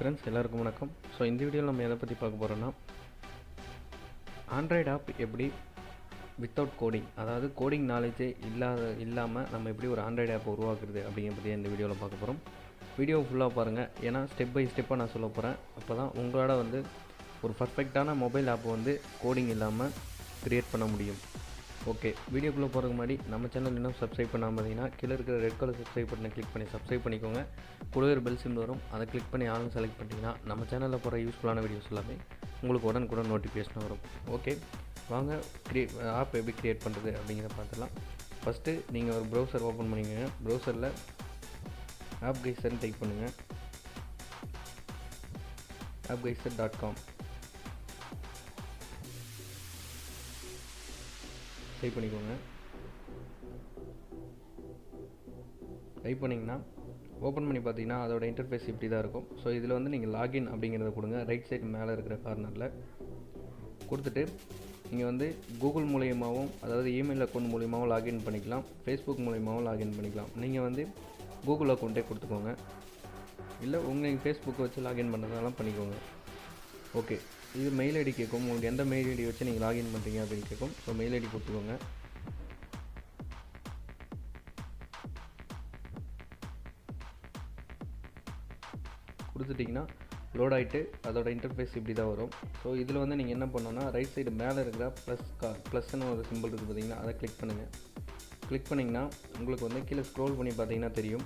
Friends எல்லாருக்கும் வணக்கம். So இந்த வீடியோவில் நம்ம எதை பற்றி பார்க்க போகிறோன்னா, ஆண்ட்ராய்டு ஆப் எப்படி வித்தவுட் கோடிங், அதாவது கோடிங் நாலேஜே இல்லாமல் நம்ம எப்படி ஒரு ஆண்ட்ராய்டு ஆப் உருவாக்குறது அப்படிங்கிற பற்றி இந்த வீடியோவில் பார்க்க போகிறோம். வீடியோ ஃபுல்லாக பாருங்கள், ஏன்னா ஸ்டெப் பை ஸ்டெப்பாக நான் சொல்ல போகிறேன். அப்போ தான் உங்களோட ஒரு பர்ஃபெக்டான மொபைல் ஆப் கோடிங் இல்லாமல் க்ரியேட் பண்ண முடியும். ஓகே, வீடியோக்குள்ளே போகிறதுக்கு முன்னாடி நம்ம சேனல் இன்னும் சப்ஸ்கிரைப் பண்ணாமல் பார்த்தீங்கன்னா கீழே இருக்கிற ரெட் கலர் சப்ஸ்கிரைப் பட்டனை கிளிக் பண்ணி சப்ஸ்கிரைப் பண்ணிக்கோங்க. கூடவே ஒரு பெல் சிம்பிள் வரும், அதை கிளிக் பண்ணி ஆளும் செலக்ட் பண்ணிட்டீங்கன்னா நம்ம சேனலில் போகிற யூஸ்ஃபுல்லான வீடியோஸ் எல்லாமே உங்களுக்கு உடனுக்குடன் நோட்டிஃபிகேஷன் வரும். ஓகே, வாங்க ஆப் எப்படி க்ரியேட் பண்ணுறது அப்படிங்கிறத பார்த்துலாம். ஃபஸ்ட்டு நீங்கள் ஒரு ப்ரௌசர் ஓப்பன் பண்ணிக்கோங்க. ப்ரௌசரில் AppGeyser டைப் பண்ணுங்கள். appgeyser.com டைப் பண்ணிக்கோங்க. டைப் பண்ணிங்கன்னா ஓப்பன் பண்ணி பார்த்தீங்கன்னா அதோட இன்டர்ஃபேஸ் இப்படி தான் இருக்கும். ஸோ இதில் நீங்கள் லாகின் அப்படிங்கிறத கொடுங்க. ரைட் சைடு மேலே இருக்கிற கார்னரில் கொடுத்துட்டு நீங்கள் கூகுள் மூலியமாகவும், அதாவது இமெயில் அக்கௌண்ட் மூலியமாகவும் லாகின் பண்ணிக்கலாம். ஃபேஸ்புக் மூலியமாகவும் லாகின் பண்ணிக்கலாம். நீங்கள் கூகுள் அக்கௌண்ட்டே கொடுத்துக்கோங்க, இல்லை நீங்கள் ஃபேஸ்புக்கை வச்சு லாகின் பண்ணுறதெல்லாம் பண்ணிக்கோங்க. ஓகே, இது மெயில் ஐடி கேட்கும். உங்களுக்கு எந்த மெயில் ஐடி வச்சு நீங்கள் லாகின் பண்ணுறீங்க அப்படின்னு கேட்கும். ஸோ மெயில் ஐடி கொடுத்துக்கோங்க. கொடுத்துட்டிங்கன்னா லோட் ஆகிட்டு அதோட இன்டர்ஃபேஸ் இப்படி தான் வரும். ஸோ இதில் நீங்கள் என்ன பண்ணணும்னா, ரைட் சைடு மேலே இருக்கிற ப்ளஸ்ன்னு ஒரு சிம்பிள் இருக்குது பார்த்தீங்கன்னா, அதை கிளிக் பண்ணுங்கள். கிளிக் பண்ணிங்கன்னா உங்களுக்கு கீழே ஸ்க்ரோல் பண்ணி பார்த்தீங்கன்னா தெரியும்.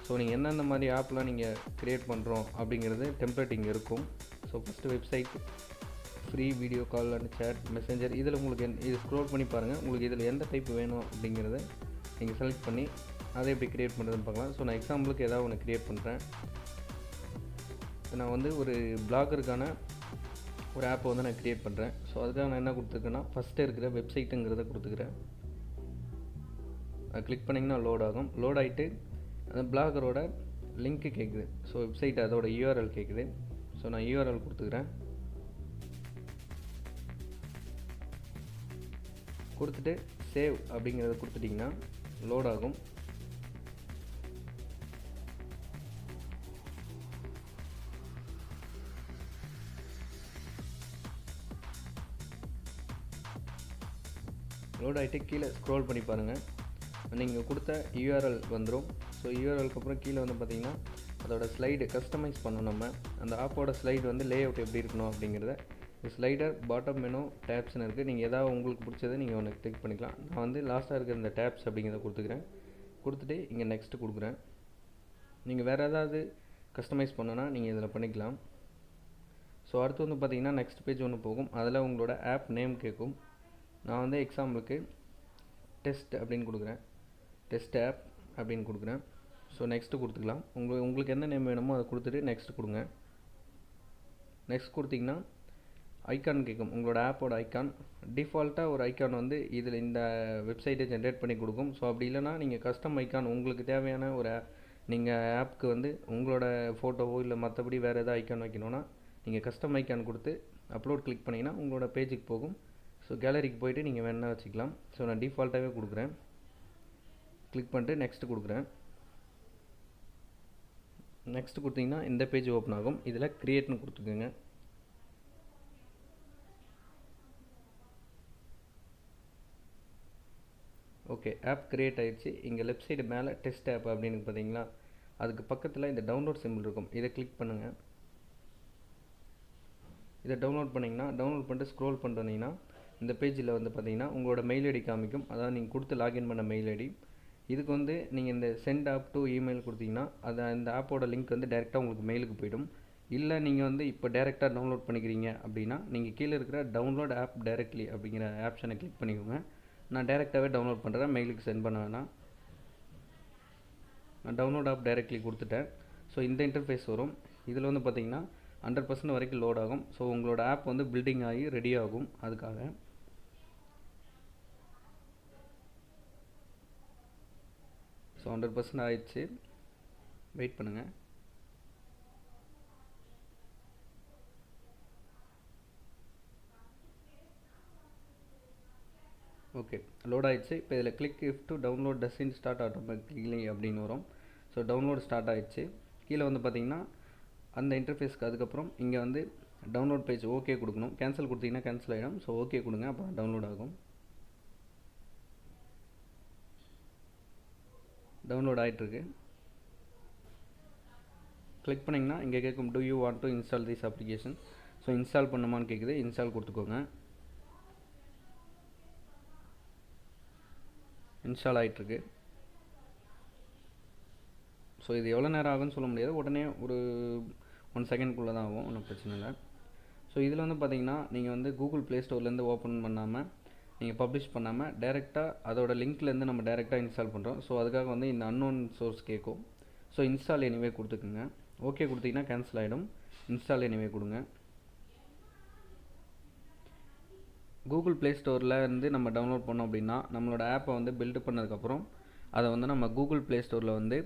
ஸோ நீங்கள் எந்தெந்த மாதிரி ஆப்லாம் நீங்கள் க்ரியேட் பண்ணுறோம் அப்படிங்கிறது டெம்ப்ளேட் இங்கே இருக்கும். So first website, free video call and chat, messenger, இதில் உங்களுக்கு இது ஸ்க்ரோல் பண்ணி பாருங்கள். உங்களுக்கு இதில் எந்த டைப் வேணும் அப்படிங்கிறத நீங்கள் செலக்ட் பண்ணி அதை எப்படி க்ரியேட் பண்ணுறதுன்னு பார்க்கலாம். ஸோ நான் எக்ஸாம்பிளுக்கு ஏதாவது ஒன்று க்ரியேட் பண்ணுறேன். நான் ஒரு பிளாகருக்கான ஒரு ஆப்பை நான் க்ரியேட் பண்ணுறேன். ஸோ அதுக்காக நான் என்ன கொடுத்துருக்கேன்னா, ஃபஸ்ட்டு இருக்கிற வெப்சைட்டுங்கிறத கொடுத்துக்கிறேன். அதை கிளிக் பண்ணிங்கன்னா லோட் ஆகும். லோட் ஆகிட்டு அந்த பிளாகரோட லிங்க்கு கேட்குது. ஸோ வெப்சைட் அதோட URL கேட்குது. ஸோ நான் URL கொடுத்துக்கிறேன். கொடுத்துட்டு சேவ் அப்படிங்கிறத கொடுத்துட்டிங்கன்னா லோட் ஆகும். லோட் ஆகிட்டு கீழே ஸ்க்ரோல் பண்ணி பாருங்கள். நீங்கள் கொடுத்த URL வந்துடும். ஸோ URLக்கு அப்புறம் கீழே பார்த்தீங்கன்னா அதோட ஸ்லைடு கஸ்டமைஸ் பண்ணணும். நம்ம அந்த ஆப்போட ஸ்லைடு லே அவுட் எப்படி இருக்கணும் அப்படிங்கிறத ஸ்லைடர் பாட்டம் மெனு டேப்ஸ்னு இருக்குது. நீங்கள் எதாவது உங்களுக்கு பிடிச்சதை நீங்கள் ஒன்று கிளிக் பண்ணிக்கலாம். நான் லாஸ்ட்டாக இருக்கிற இந்த டேப்ஸ் அப்படிங்கிறத கொடுத்துக்கிறேன். கொடுத்துட்டு இங்கே நெக்ஸ்ட்டு கொடுக்குறேன். நீங்கள் வேறு ஏதாவது கஸ்டமைஸ் பண்ணோன்னா நீங்கள் இதில் பண்ணிக்கலாம். ஸோ அடுத்து பார்த்தீங்கன்னா நெக்ஸ்ட் பேஜ் ஒன்று போகும். அதில் உங்களோட ஆப் நேம் கேட்கும். நான் எக்ஸாம்பிளுக்கு டெஸ்ட் அப்படின்னு கொடுக்குறேன். டெஸ்ட் ஆப் அப்படின்னு கொடுக்குறேன். ஸோ நெக்ஸ்ட்டு கொடுத்துக்கலாம். உங்களுக்கு என்ன நேம் வேணுமோ அதை கொடுத்துட்டு நெக்ஸ்ட் கொடுங்க. நெக்ஸ்ட் கொடுத்திங்கன்னா ஐக்கான் கேட்கும். உங்களோட ஆப்போட ஐக்கான் டிஃபால்ட்டாக ஒரு ஐக்கான் இதில் இந்த வெப்சைட்டை ஜென்ரேட் பண்ணி கொடுக்கும். ஸோ அப்படி இல்லைனா நீங்கள் கஸ்டம் ஐக்கான் உங்களுக்கு தேவையான ஒரு நீங்கள் ஆப்புக்கு உங்களோட ஃபோட்டோவோ இல்லை மற்றபடி வேறு எதாவது ஐக்கான் வைக்கணுன்னா நீங்கள் கஸ்டம் ஐக்கான் கொடுத்து அப்லோட் கிளிக் பண்ணிங்கன்னா உங்களோட பேஜுக்கு போகும். ஸோ கேலரிக்கு போய்ட்டு நீங்கள் வேணால் வச்சுக்கலாம். ஸோ நான் டிஃபால்ட்டாகவே கொடுக்குறேன். கிளிக் பண்ணிட்டு நெக்ஸ்ட்டு கொடுக்குறேன். நெக்ஸ்ட் கொடுத்தீங்கன்னா இந்த பேஜ் ஓப்பன் ஆகும். இதில் க்ரியேட்னு கொடுத்துக்கோங்க. ஓகே, ஆப் க்ரியேட் ஆகிடுச்சு. இங்கே லெஃப்ட் சைடு மேலே டெஸ்ட் ஆப் அப்படின்னு பார்த்தீங்களா, அதுக்கு பக்கத்தில் இந்த டவுன்லோட் சிம்பிள் இருக்கும். இதை கிளிக் பண்ணுங்கள். இதை டவுன்லோட் பண்ணிங்கன்னா டவுன்லோட் பண்ணிட்டு ஸ்க்ரோல் பண்ணிட்டீங்கன்னா இந்த பேஜில் பார்த்தீங்கன்னா உங்களோட மெயில் ஐடி காமிக்கும். அதாவது நீங்கள் கொடுத்து லாகின் பண்ண மெயில் ஐடி. இதுக்கு நீங்கள் இந்த சென்ட் ஆப் டு இமெயில் கொடுத்தீங்கன்னா அது அந்த ஆப்போட லிங்க் டேரெக்டாக உங்களுக்கு மெயிலுக்கு போய்டும். இல்லை நீங்கள் இப்போ டேரெக்டாக டவுன்லோட் பண்ணிக்கிறீங்க அப்படின்னா நீங்கள் கீழே இருக்கிற டவுன்லோட் ஆப் டைரக்ட்லி அப்படிங்கிற ஆப்ஷனை கிளிக் பண்ணிக்கோங்க. நான் டேரெக்டாகவே டவுன்லோட் பண்ணுறேன், மெயிலுக்கு சென்ட் பண்ண வேணாம். நான் டவுன்லோட் ஆப் டைரக்ட்லி கொடுத்துட்டேன். ஸோ இந்த இன்டர்ஃபேஸ் வரும். இதில் பார்த்தீங்கன்னா 100% வரைக்கும் லோட் ஆகும். ஸோ உங்களோட ஆப் பில்டிங் ஆகி ரெடி ஆகும். அதுக்காக ஸோ 100% ஆயிடுச்சு. வெயிட் பண்ணுங்கள். ஓகே, லோட் ஆகிடுச்சு. இப்போ இதில் click if to download doesn't start automatically அப்படின்னு வரும். ஸோ டவுன்லோட் ஸ்டார்ட் ஆகிடுச்சு. கீழே பார்த்தீங்கன்னா அந்த இன்டர்ஃபேஸ்க்கு அதுக்கப்புறம் இங்கே வந்து டவுன்லோட் பேஜ் ஓகே கொடுக்கணும். கேன்சல் கொடுத்தீங்கன்னா கேன்சல் ஆகிடும். ஸோ ஓகே கொடுங்க, அப்போ டவுன்லோட் ஆகும். டவுன்லோட் ஆகிட்டுருக்கு. கிளிக் பண்ணிங்கன்னா இங்கே கேட்கும் do you want to install this application. So install பண்ணுமான்னு கேட்குது. இன்ஸ்டால் கொடுத்துக்கோங்க. இன்ஸ்டால் ஆகிட்டுருக்கு. ஸோ இது எவ்வளோ நேரம் ஆகும்னு சொல்ல முடியாது, உடனே ஒரு 1 செகண்ட்குள்ளே தான் ஆகும், ஒன்றும் பிரச்சனை இல்லை. ஸோ இதில் வந்து பார்த்திங்கன்னா நீங்கள் வந்து கூகுள் ப்ளே ஸ்டோர்லேருந்து ஓப்பன் பண்ணாமல், நீங்கள் பப்ளிஷ் பண்ணாமல் டேரெக்டாக அதோட லிங்க்லேருந்து நம்ம டேரெக்டாக இன்ஸ்டால் பண்ணுறோம். ஸோ அதுக்காக வந்து இந்த அன்னோன் சோர்ஸ் கேட்கும். ஸோ இன்ஸ்டால் எனிவே கொடுத்துக்குங்க. ஓகே கொடுத்தீங்கன்னா கேன்சல் ஆகிடும். இன்ஸ்டால் எனிவே கொடுங்க. கூகுள் ப்ளே ஸ்டோரில் இருந்து நம்ம டவுன்லோட் பண்ணோம் அப்படின்னா நம்மளோட ஆப்பை வந்து பில்டு பண்ணதுக்கப்புறம் அதை வந்து நம்ம கூகுள் ப்ளே ஸ்டோரில் வந்து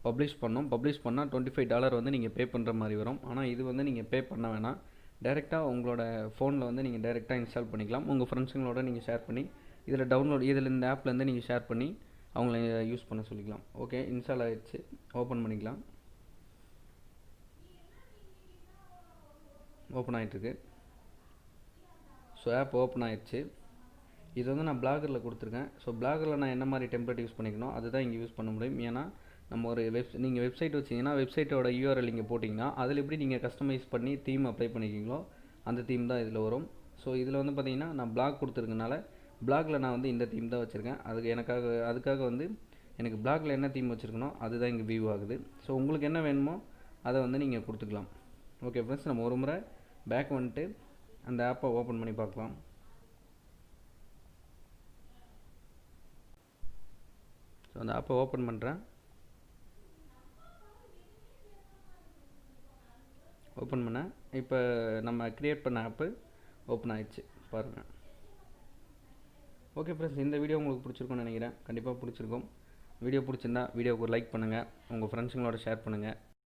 பப்ளிஷ் பண்ணோம். பப்ளிஷ் பண்ணால் $25 வந்து நீங்கள் பே பண்ணுற மாதிரி வரும். ஆனால் இது வந்து நீங்கள் பே பண்ண வேணாம். டேரெக்டாக உங்களோட ஃபோனில் வந்து நீங்கள் டேரெக்டாக இன்ஸ்டால் பண்ணிக்கலாம். உங்கள் ஃப்ரெண்ட்ஸுங்களோட நீங்கள் ஷேர் பண்ணி இதில் இந்த ஆப்லேருந்து நீங்கள் ஷேர் பண்ணி அவங்கள யூஸ் பண்ண சொல்லிக்கலாம். ஓகே, இன்ஸ்டால் ஆகிடுச்சு. ஓப்பன் பண்ணிக்கலாம். ஓப்பன் ஆகிட்டுருக்கு. ஸோ ஆப் ஓப்பன் ஆகிடுச்சு. இது வந்து நான் பிளாகரில் கொடுத்துருக்கேன். ஸோ பிளாகரில் நான் என்ன மாதிரி டெம்ப்ளேட் யூஸ் பண்ணிக்கணும் அதுதான் இங்கே யூஸ் பண்ண முடியும். ஏன்னா நம்ம ஒரு நீங்கள் வெப்சைட் வச்சிங்கன்னா வெப்சைட்டோட யூஆர்எல் இங்கே போட்டிங்கன்னா அதில் எப்படி நீங்கள் கஸ்டமைஸ் பண்ணி தீம் அப்ளை பண்ணிக்கிங்களோ அந்த தீம் தான் இதில் வரும். ஸோ இதில் வந்து பார்த்திங்கன்னா நான் பிளாக் கொடுத்துருக்கனால பிளாகில் நான் வந்து இந்த தீம் தான் வச்சுருக்கேன். அதுக்காக வந்து எனக்கு பிளாகில் என்ன தீம் வச்சுருக்கணும் அதுதான் இங்கே வியூ ஆகுது. ஸோ உங்களுக்கு என்ன வேணுமோ அதை வந்து நீங்கள் கொடுத்துக்கலாம். ஓகே ஃப்ரெண்ட்ஸ், நம்ம ஒரு முறை பேக் வந்துட்டு அந்த ஆப்பை ஓப்பன் பண்ணி பார்க்கலாம். ஸோ அந்த ஆப்பை ஓப்பன் பண்ணுறேன். ஓப்பன் பண்ணேன். இப்போ நம்ம க்ரியேட் பண்ண ஆப்பு ஓப்பன் ஆகிடுச்சு பாருங்கள். ஓகே ஃப்ரெண்ட்ஸ், இந்த வீடியோ உங்களுக்கு பிடிச்சிருக்கும்னு நினைக்கிறேன். கண்டிப்பாக பிடிச்சிருக்கும். வீடியோ பிடிச்சிருந்தா வீடியோவுக்கு ஒரு லைக் பண்ணுங்கள், உங்கள் ஃப்ரெண்ட்ஸுங்களோட ஷேர் பண்ணுங்கள்.